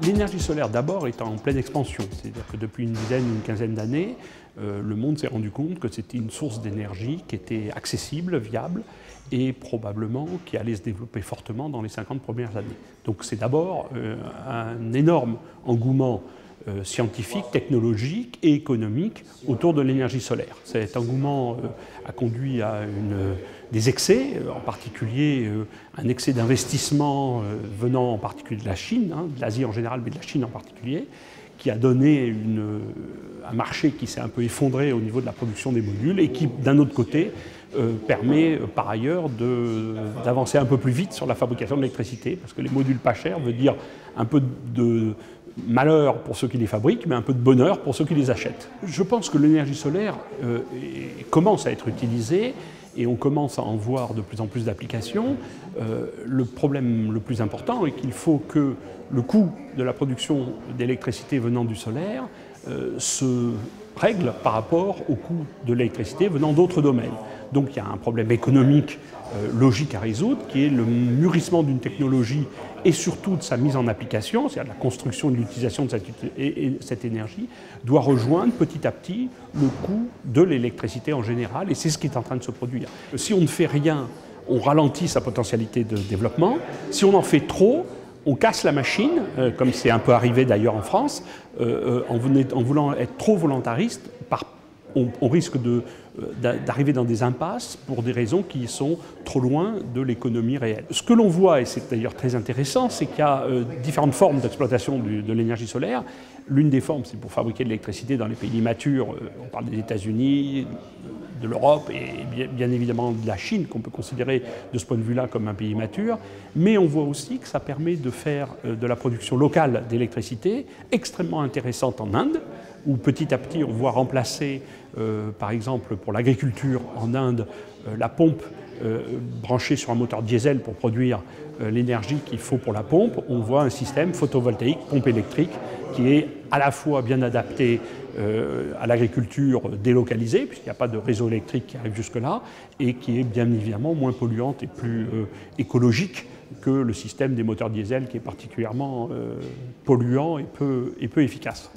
L'énergie solaire d'abord est en pleine expansion, c'est-à-dire que depuis une dizaine ou une quinzaine d'années, le monde s'est rendu compte que c'était une source d'énergie qui était accessible, viable et probablement qui allait se développer fortement dans les 50 premières années. Donc c'est d'abord un énorme engouement scientifique, technologique et économique autour de l'énergie solaire. Cet engouement a conduit à des excès, en particulier un excès d'investissement venant en particulier de la Chine, de l'Asie en général, mais de la Chine en particulier, qui a donné un marché qui s'est un peu effondré au niveau de la production des modules et qui, d'un autre côté, permet par ailleurs d'avancer un peu plus vite sur la fabrication de l'électricité, parce que les modules pas chers veut dire un peu de malheur pour ceux qui les fabriquent, mais un peu de bonheur pour ceux qui les achètent. Je pense que l'énergie solaire commence à être utilisée et on commence à en voir de plus en plus d'applications. Le problème le plus important est qu'il faut que le coût de la production d'électricité venant du solaire se règle par rapport au coût de l'électricité venant d'autres domaines. Donc il y a un problème économique logique à résoudre, qui est le mûrissement d'une technologie et surtout de sa mise en application, c'est-à-dire la construction et l'utilisation de cette énergie, doit rejoindre petit à petit le coût de l'électricité en général, et c'est ce qui est en train de se produire. Si on ne fait rien, on ralentit sa potentialité de développement. Si on en fait trop, on casse la machine, comme c'est un peu arrivé d'ailleurs en France, en voulant être trop volontariste, on risque d'arriver dans des impasses pour des raisons qui sont trop loin de l'économie réelle. Ce que l'on voit, et c'est d'ailleurs très intéressant, c'est qu'il y a différentes formes d'exploitation de l'énergie solaire. L'une des formes, c'est pour fabriquer de l'électricité dans les pays matures. On parle des États-Unis, de l'Europe et bien évidemment de la Chine, qu'on peut considérer de ce point de vue-là comme un pays mature. Mais on voit aussi que ça permet de faire de la production locale d'électricité extrêmement intéressante en Inde, où petit à petit on voit remplacer, par exemple pour l'agriculture en Inde, la pompe branchée sur un moteur diesel pour produire l'énergie qu'il faut pour la pompe. On voit un système photovoltaïque, pompe électrique, qui est à la fois bien adapté à l'agriculture délocalisée, puisqu'il n'y a pas de réseau électrique qui arrive jusque-là, et qui est bien évidemment moins polluante et plus écologique que le système des moteurs diesel qui est particulièrement polluant et peu efficace.